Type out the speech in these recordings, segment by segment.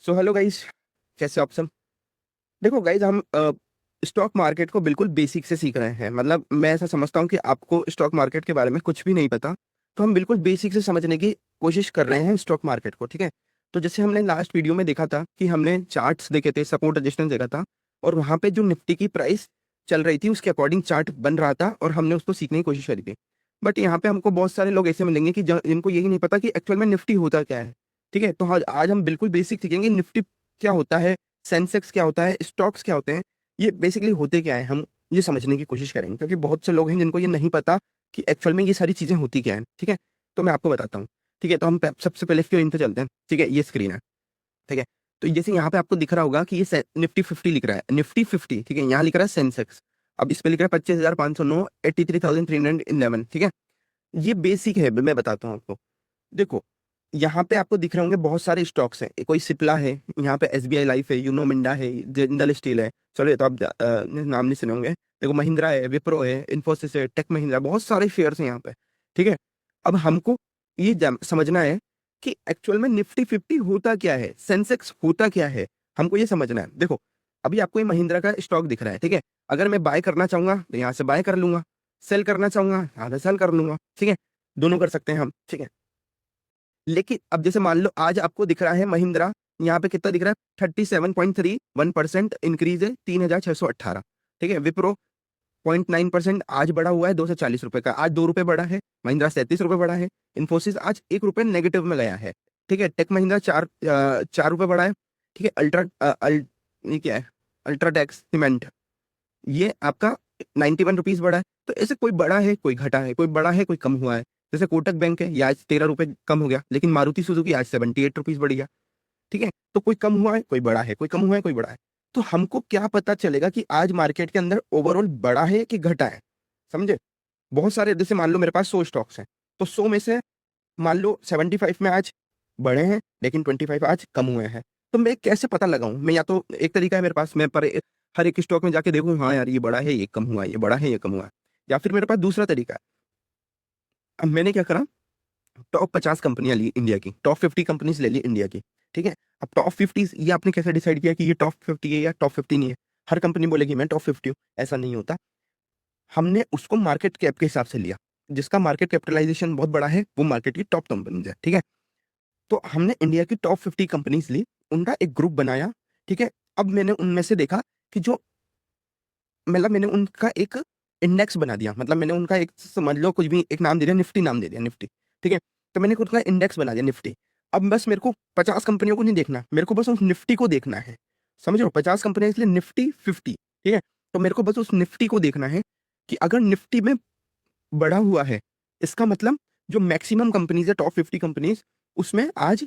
So hello guys, कैसे हो आप सब। देखो गाइस, हम स्टॉक मार्केट को बिल्कुल बेसिक से सीख रहे हैं। मतलब मैं ऐसा समझता हूँ कि आपको स्टॉक मार्केट के बारे में कुछ भी नहीं पता, तो हम बिल्कुल बेसिक से समझने की कोशिश कर रहे हैं स्टॉक मार्केट को। ठीक है, तो जैसे हमने लास्ट वीडियो में देखा था कि हमने चार्ट्स देखे थे, सपोर्ट रेजिस्टेंस देखा था, और वहां पे जो निफ्टी की प्राइस चल रही थी उसके अकॉर्डिंग चार्ट बन रहा था और हमने उसको सीखने की कोशिश करी थी। बट यहाँ पे हमको बहुत सारे लोग ऐसे मिलेंगे कि जिनको यही नहीं पता कि एक्चुअल में निफ्टी होता क्या है। ठीक है, तो आज हम बिल्कुल बेसिक सीखेंगे निफ्टी क्या होता है, सेंसेक्स क्या होता है, स्टॉक्स क्या होते हैं, ये बेसिकली होते क्या है, हम ये समझने की कोशिश करेंगे। क्योंकि बहुत से लोग हैं जिनको ये नहीं पता कि एक्चुअल में ये सारी चीजें होती क्या है। ठीक है, तो मैं आपको बताता हूँ। ठीक है, तो हम सबसे पहले स्क्रीन पे चलते हैं। ठीक है, ये स्क्रीन है। ठीक है, तो जैसे यहाँ पे आपको दिख रहा होगा कि ये निफ्टी 50 लिख रहा है, निफ्टी 50। ठीक है, यहाँ लिख रहा है सेंसेक्स, अब इस पे लिख रहा है 25,509, 83,311। ठीक है, ये बेसिक है, मैं बताता हूँ आपको। देखो, यहाँ पे आपको दिख रहे होंगे बहुत सारे स्टॉक्स हैं। कोई सिप्ला है, यहाँ पे एसबीआई लाइफ है, यूनो मिंडा है, जिंदल स्टील है। चलो ये तो आप नाम नहीं सुने होंगे। देखो, महिंद्रा है, विप्रो है, इन्फोसिस है, टेक महिंद्रा, बहुत सारे शेयर्स हैं यहाँ पे। ठीक है, अब हमको ये समझना है कि एक्चुअल में निफ्टी 50 होता क्या है, सेंसेक्स होता क्या है, हमको ये समझना है। देखो, अभी आपको ये महिंद्रा का स्टॉक दिख रहा है। ठीक है, अगर मैं बाय करना चाहूंगा तो यहाँ से बाय कर लूंगा, सेल करना चाहूंगा यहाँ से सेल कर लूंगा। ठीक है, दोनों कर सकते हैं हम। ठीक है, लेकिन अब जैसे मान लो आज आपको दिख रहा है महिंद्रा, यहाँ पे कितना दिख रहा है, 37.31% इंक्रीज है, 3,618। ठीक है, विप्रो 0.9% आज बढ़ा हुआ है, 240 रुपए का, आज 2 रुपए बढ़ा है। महिंद्रा 37 रुपए बढ़ा है। इन्फोसिस आज 1 रुपए नेगेटिव में गया है। ठीक है, टेक महिंद्रा 4 रुपए बढ़ा है। ठीक है, ये क्या है, अल्ट्राटेक सीमेंट, ये आपका 91 रुपीज बढ़ा है। तो ऐसे कोई बड़ा है कोई घटा है, कोई बड़ा है कोई कम हुआ है। जैसे कोटक बैंक है, ये आज 13 रुपए कम हो गया, लेकिन मारुति सुजुकी आज 78 रुपीज बढ़ गया। ठीक है, तो कोई कम हुआ है कोई बड़ा है, कोई कम हुआ है कोई बड़ा है। तो हमको क्या पता चलेगा कि आज मार्केट के अंदर ओवरऑल बड़ा है कि घटा है। समझे, बहुत सारे, जैसे मान लो मेरे पास 100 स्टॉक्स हैं, तो 100 में से मान लो 75 में आज बढ़े हैं, लेकिन 25 आज कम हुए हैं। तो मैं कैसे पता लगाऊं? मैं या तो एक तरीका है मेरे पास, मैं पर हर एक स्टॉक में जाके देखूं, हाँ यार ये बड़ा है ये कम हुआ है, ये बड़ा है ये कम हुआ है। या फिर मेरे पास दूसरा तरीका है। अब मैंने क्या करा, टॉप 50 कंपनियां ली इंडिया की, टॉप 50 कंपनीज ले ली इंडिया की। ठीक है, अब टॉप 50 ये आपने कैसे डिसाइड किया कि ये टॉप 50 है या टॉप 50 नहीं है? हर कंपनी बोलेगी मैं टॉप 50 हूँ, ऐसा नहीं होता। हमने उसको मार्केट कैप के हिसाब से लिया, जिसका मार्केट कैपिटलाइजेशन बहुत बड़ा है वो मार्केट की टॉप कंपनीज है। ठीक है, तो हमने इंडिया की टॉप 50 कंपनीज ली, उनका एक ग्रुप बनाया। ठीक है, अब मैंने उनमें से देखा कि जो, मतलब मैंने उनका एक इंडेक्स बना दिया, मतलब मैंने उनका एक, समझ लो कुछ भी एक नाम दे दिया, निफ्टी नाम दे दिया, निफ्टी। ठीक है, तो मैंने खुद का इंडेक्स बना दिया निफ्टी। अब बस मेरे को 50 कंपनियों को नहीं देखना, मेरे को बस उस निफ्टी को देखना है। समझ लो, 50 कंपनियां इसलिए निफ्टी 50। ठीक है, तो मेरे को बस उस निफ्टी को देखना है कि अगर निफ्टी में बढ़ा हुआ है, इसका मतलब जो मैक्सिमम कंपनीज है टॉप 50 कंपनीज, उसमें आज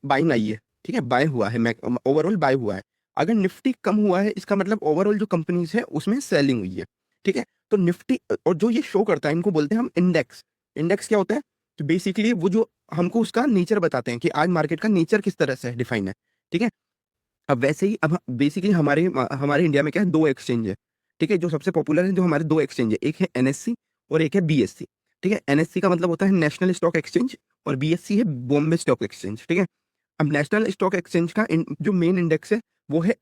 बाइंग आई है। ठीक है, बाय हुआ है, ओवरऑल बाय हुआ है। अगर निफ्टी कम हुआ है, इसका मतलब ओवरऑल जो कंपनीज है उसमें सेलिंग हुई है। ठीक है, तो निफ्टी और जो ये शो करता है इनको बोलते हैं हम इंडेक्स। इंडेक्स क्या होता है? तो बेसिकली वो जो हमको उसका नेचर बताते हैं कि आज मार्केट का नेचर किस तरह से डिफाइन है। ठीक है, अब वैसे ही अब बेसिकली हमारे हमारे इंडिया में क्या है, दो एक्सचेंज है। ठीक है, जो सबसे पॉपुलर है, जो हमारे दो एक्सचेंज है, एक है एनएससी और एक है बीएससी। ठीक है, एनएससी का मतलब होता है नेशनल स्टॉक एक्सचेंज, और बीएससी है बॉम्बे स्टॉक एक्सचेंज। ठीक है, अब नेशनल स्टॉक एक्सचेंज का जो मेन इंडेक्स है वो है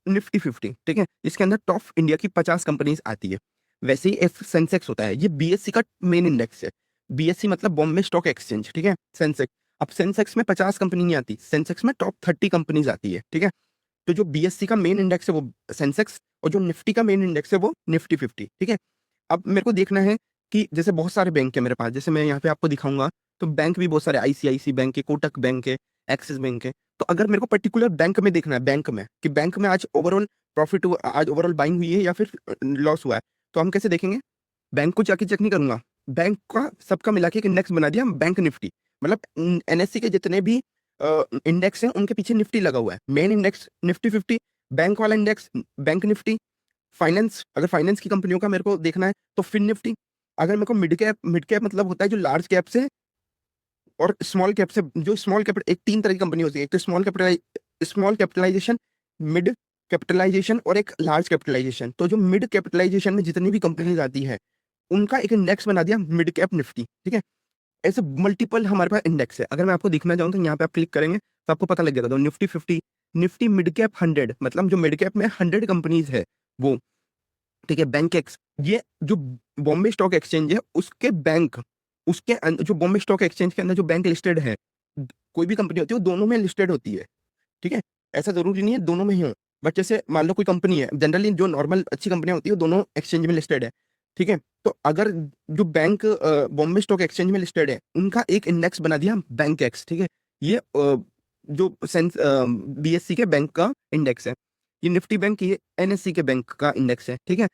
निफ्टी 50। ठीक है, इसके अंदर टॉप इंडिया की 50 कंपनीज आती है। वैसे ही एफ सेंसेक्स होता है, ये बीएससी का मेन इंडेक्स है। बीएससी मतलब बॉम्बे स्टॉक एक्सचेंज। ठीक है, सेंसेक्स, अब सेंसेक्स में 50 कंपनी नहीं आती, सेंसेक्स में टॉप 30 कंपनीज आती है। ठीक है, तो जो बीएससी का मेन इंडेक्स है वो सेंसेक्स, और जो निफ्टी का मेन इंडेक्स है वो निफ्टी 50। ठीक है, अब मेरे को देखना है कि जैसे बहुत सारे बैंक है मेरे पास, जैसे मैं यहाँ पे आपको दिखाऊंगा, तो बैंक भी बहुत सारे, आईसीआईसी बैंक है, कोटक बैंक है, एक्सिस बैंक है। तो अगर मेरे को पर्टिकुलर बैंक में देखना है, बैंक में कि बैंक में आज ओवरऑल प्रॉफिट हुआ, आज ओवरऑल बाइंग हुई है या फिर लॉस हुआ है, तो हम कैसे देखेंगे? बैंक को जाके चेक नहीं करूंगा, बैंक का सबका मिला के एक इंडेक्स बना दिया बैंक निफ्टी। मतलब एनएससी के जितने भी इंडेक्स हैं उनके पीछे निफ्टी लगा हुआ है, मेन इंडेक्स निफ्टी 50, बैंक वाला इंडेक्स बैंक निफ्टी। फाइनेंस, अगर फाइनेंस की कंपनियों का मेरे को देखना है तो फिन निफ्टी। अगर मेरे को मिड कैप मतलब होता है जो लार्ज कैप से और स्मॉल कैप से, जो स्मॉल कैपिटल, एक तीन तरह की कंपनी होती है, एक तो स्मॉल कैपिटलाइजेशन, मिड कैपिटलाइजेशन और एक लार्ज कैपिटलाइजेशन। तो जो मिड कैपिटलाइजेशन में जितनी भी कंपनीज आती है उनका एक इंडेक्स बना दिया मिड कैप निफ्टी। ठीक है, ऐसे मल्टीपल हमारे पास इंडेक्स है। अगर मैं आपको दिखना चाहूँ तो यहाँ पे आप क्लिक करेंगे तो आपको पता लग जाएगा। तो निफ्टी 50, निफ्टी मिड कैप 100, मतलब जो मिड कैप में 100 कंपनीज है वो, ठीक है। बैंक एक्स, ये जो बॉम्बे स्टॉक एक्सचेंज है उसके बैंक, जो बॉम्बे स्टॉक एक्सचेंज के अंदर जो बैंक लिस्टेड है, कोई भी कंपनी होती है वो दोनों में लिस्टेड होती है, ठीक है। ऐसा जरूरी नहीं है दोनों में ही हो, बट जैसे मान लो कोई कंपनी है, जनरली जो नॉर्मल अच्छी कंपनियां होती है वो दोनों एक्सचेंज में लिस्टेड है, ठीक है। तो अगर जो बैंक बॉम्बे स्टॉक एक्सचेंज में लिस्टेड है उनका एक इंडेक्स बना दिया बैंक एक्स, ठीक है। ये जो सेंस बीएससी के बैंक का इंडेक्स है, ये निफ्टी बैंक, ये एनएससी के बैंक का इंडेक्स है, ठीक है।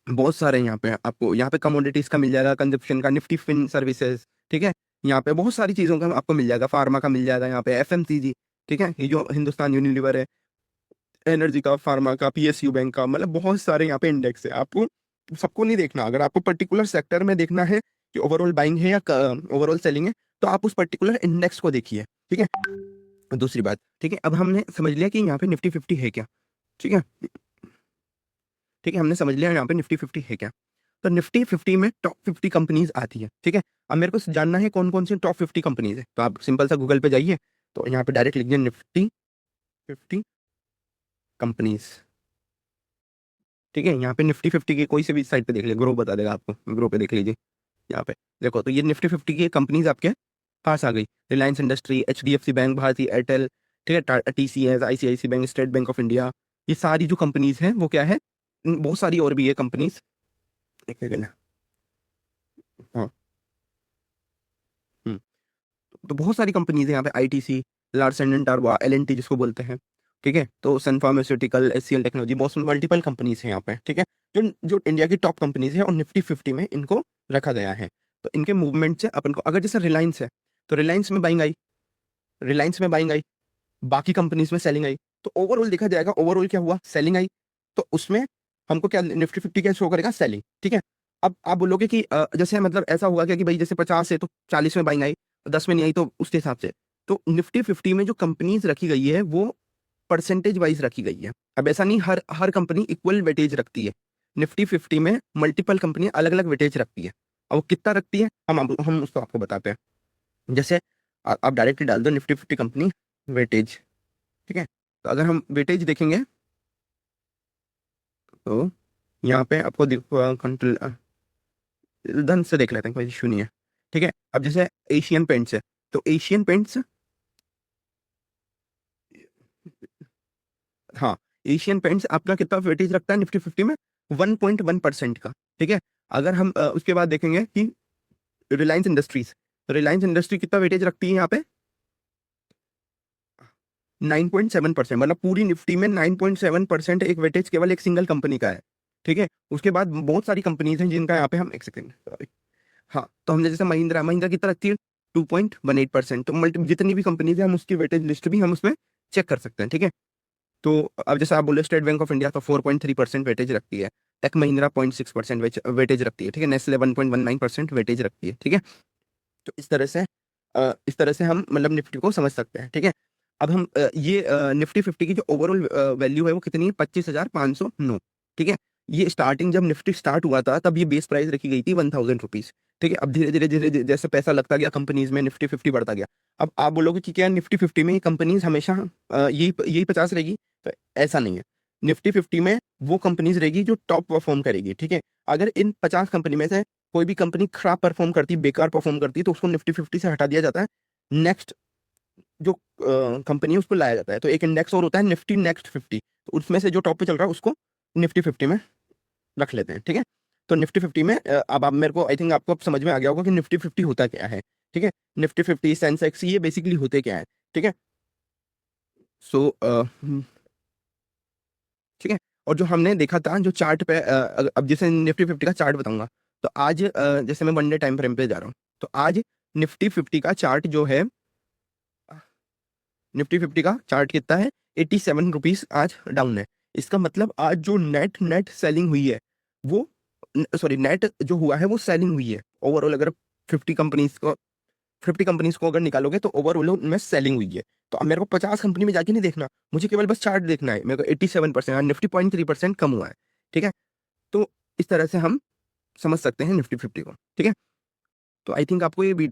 बहुत सारे यहाँ पे आपको, यहाँ पे कमोडिटीज का मिल जाएगा, कंजप्शन का, निफ्टी फिन सर्विसेज, ठीक है। यहाँ पे बहुत सारी चीजों का आपको मिल जाएगा, फार्मा का मिल जाएगा, यहाँ पे एफएमसीजी, ठीक है, ये जो हिंदुस्तान यूनिलीवर है, एनर्जी का, फार्मा का, पीएसयू बैंक का, मतलब बहुत सारे यहाँ पे इंडेक्स है। आपको सबको नहीं देखना, अगर आपको पर्टिकुलर सेक्टर में देखना है कि ओवरऑल बाइंग है या ओवरऑल सेलिंग है, तो आप उस पर्टिकुलर इंडेक्स को देखिए, ठीक है। दूसरी बात, ठीक है, अब हमने समझ लिया कि यहाँ पे निफ्टी 50 है क्या, ठीक है, ठीक है, हमने समझ लिया यहाँ पे निफ्टी 50 है क्या। तो निफ्टी 50 में टॉप 50 कंपनीज आती है, ठीक है। अब मेरे को जानना है कौन कौन सी टॉप 50 कंपनीज है, तो आप सिंपल सा गूगल पे जाइए, तो यहाँ पे डायरेक्ट लिख दिए निफ्टी 50 कंपनीज, ठीक है। यहाँ पे निफ्टी 50 की कोई से भी साइट पे देख लीजिए, ग्रो बता देगा आपको, ग्रो पे देख लीजिए। यहाँ पे देखो, तो ये निफ्टी 50 की कंपनीज आपके पास आ गई, Reliance industry, HDFC bank, Bharti Airtel, ठीक है, TCS, ICICI bank, State Bank of India, ये सारी जो कंपनीज हैं वो क्या है, बहुत सारी और भी है कंपनीज, एक सेकंड, हाँ, हम्म, तो बहुत सारी कंपनीज है यहाँ पे, आईटीसी, लार्सन एंड टर्बो, एलएनटी जिसको बोलते हैं, ठीक है। तो सन फार्मास्यूटिकल, एचसीएल टेक्नोलॉजी, बहुत मल्टीपल कंपनीज हैं यहाँ पे, ठीक है, जो जो इंडिया की टॉप कंपनीज है, और निफ्टी 50 में इनको रखा गया है। तो इनके मूवमेंट से अपन को, अगर जैसे रिलायंस है, तो रिलायंस में बाइंग आई, रिलायंस में बाइंग आई, बाकी कंपनीज में सेलिंग आई, तो ओवरऑल देखा जाएगा, ओवरऑल क्या हुआ, सेलिंग आई, तो उसमें हमको क्या निफ्टी 50 क्या शो करेगा, सेलिंग, ठीक है। अब आप बोलोगे कि जैसे मतलब ऐसा हुआ क्या कि भाई जैसे 50 है तो 40 में बाइंग आई, 10 में नहीं आई, तो उसके हिसाब से, तो निफ्टी 50 में जो कंपनीज रखी गई है वो परसेंटेज वाइज रखी गई है। अब ऐसा नहीं हर हर कंपनी इक्वल वेटेज रखती है, निफ्टी 50 में मल्टीपल कंपनी अलग अलग वेटेज रखती है। अब वो कितना रखती है, हम उसको आपको बताते हैं। जैसे आप डायरेक्टली डाल दो निफ्टी 50 कंपनी वेटेज, ठीक है। तो अगर हम वेटेज देखेंगे तो यहाँ पे आपको कंट्रोल ढंग से देख लेते हैं, कोई इशू नहीं है, ठीक है। अब जैसे एशियन पेंट्स है, तो एशियन पेंट्स, हाँ, एशियन पेंट्स आपका कितना वेटेज रखता है निफ्टी 50 में, 1.1% का, ठीक है। अगर हम उसके बाद देखेंगे कि रिलायंस इंडस्ट्रीज, तो रिलायंस इंडस्ट्री कितना वेटेज रखती है यहाँ पे, 9.7%, मतलब पूरी निफ्टी में 9.7% एक वेटेज केवल एक सिंगल कंपनी का है, ठीक है। उसके बाद बहुत सारी कंपनीज हैं जिनका यहाँ पे हम, एक सेकंड, हाँ, तो हमने जैसे महिंद्रा, महिंद्रा कितना रखती है, 2.18%, तो मल्टी जितनी भी कंपनीज है हम उसकी वेटेज लिस्ट भी हम उसमें चेक कर सकते हैं, ठीक है। तो अब जैसे आप बोले स्टेट बैंक ऑफ इंडिया, तो 4.3% वेटेज रखती है, टेक महिंद्रा 0.6% वेटेज रखती है, ठीक है, नेस्ले 1.19% वेटेज रखती है, ठीक है। तो इस तरह से हम मतलब निफ्टी को समझ सकते हैं, ठीक है। अब हम ये निफ्टी 50 की जो ओवरऑल वैल्यू है वो कितनी है, 25,509, ठीक है। ये स्टार्टिंग जब निफ्टी स्टार्ट हुआ था तब ये बेस प्राइस रखी गई थी 1000 रुपीज, ठीक है। अब धीरे धीरे धीरे धीरे जैसे पैसा लगता गया कंपनीज में, निफ्टी 50 बढ़ता गया। अब आप बोलोगे कि क्या निफ्टी 50 में कंपनीज हमेशा यही यही 50 रहेगी, तो ऐसा नहीं है। निफ्टी 50 में वो कंपनीज रहेगी जो टॉप परफॉर्म करेगी, ठीक है। अगर इन 50 कंपनी में से कोई भी कंपनी खराब परफॉर्म करती, बेकार परफॉर्म करती, तो उसको निफ्टी 50 से हटा दिया जाता है, नेक्स्ट जो कंपनी है उसको लाया जाता है। तो एक इंडेक्स और होता है निफ्टी नेक्स्ट 50, तो उसमें से जो टॉप पे चल रहा है उसको निफ्टी 50 में रख लेते हैं, ठीक है। तो निफ्टी 50 में अब आप मेरे को, आई थिंक आपको अब समझ में आ गया होगा कि निफ्टी 50 होता क्या है, ठीक है। निफ्टी 50, सेंसेक्स, ये बेसिकली होते क्या है, ठीक है। सो ठीक है। और जो हमने देखा था जो चार्ट पे, अब जैसे निफ्टी 50 का चार्ट बताऊंगा, तो आज जैसे मैं वन डे टाइम फ्रेम पे जा रहा हूँ, तो आज निफ्टी 50 का चार्ट जो है, निफ्टी 50 का चार्ट कितना है, 87 रुपीज आज डाउन है। इसका मतलब आज जो नेट नेट सेलिंग हुई है वो, सॉरी, नेट जो हुआ है वो सेलिंग हुई है ओवरऑल। अगर 50 कंपनीज को 50 कंपनीज को अगर निकालोगे तो ओवरऑल उनमें सेलिंग हुई है। तो अब मेरे को 50 कंपनी में जाके नहीं देखना, मुझे केवल बस चार्ट देखना है। मेरे को 87%, निफ्टी 0.3% कम हुआ है, ठीक है। तो इस तरह से हम समझ सकते हैं निफ्टी 50 को, ठीक है। तो आई थिंक आपको ये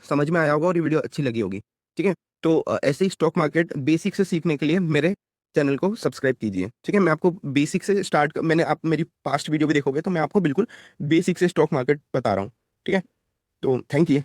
समझ में आया होगा और ये वीडियो अच्छी लगी होगी। ठीक है? तो ऐसे ही स्टॉक मार्केट बेसिक से सीखने के लिए मेरे चैनल को सब्सक्राइब कीजिए, ठीक है? मैं आपको बेसिक से स्टार्ट मैंने आप मेरी पास्ट वीडियो भी देखोगे तो मैं आपको बिल्कुल बेसिक से स्टॉक मार्केट बता रहा हूँ, ठीक है? तो थैंक यू।